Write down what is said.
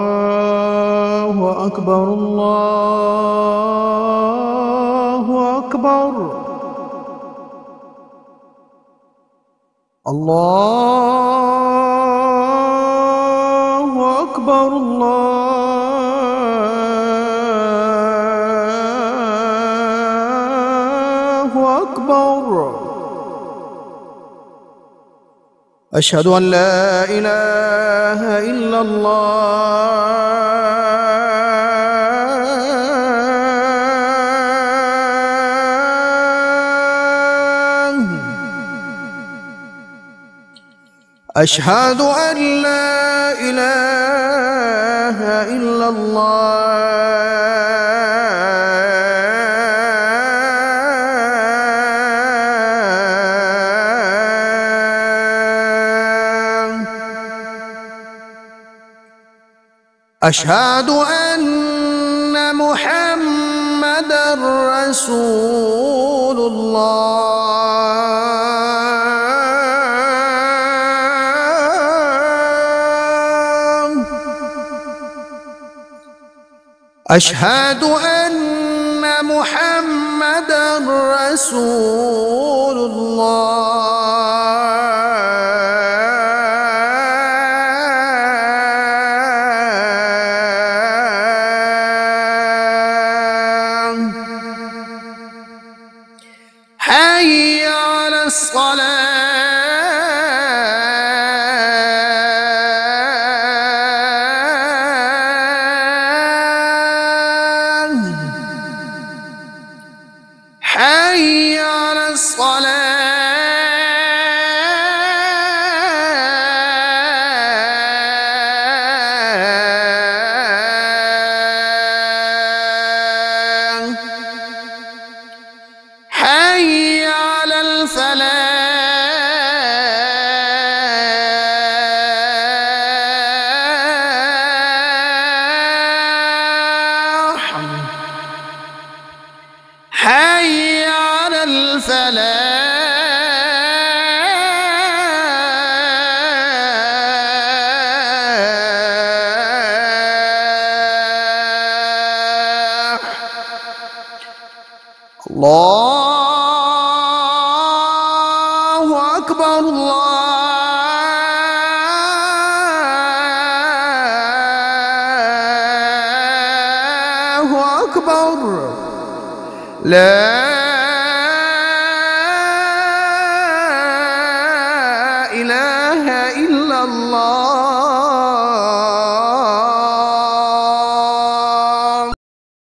الله أكبر الله أكبر الله أكبر الله أكبر. أشهد أن لا إله إلا الله. أشهد أن لا إله إلا الله. أشهد أن محمدًا رسول الله. أشهد أن محمدًا رسول الله. حي على الصلاة. حي على الصلاة. حي على الفلاح. حي على الفلاح. الله أكبر الله أكبر. لا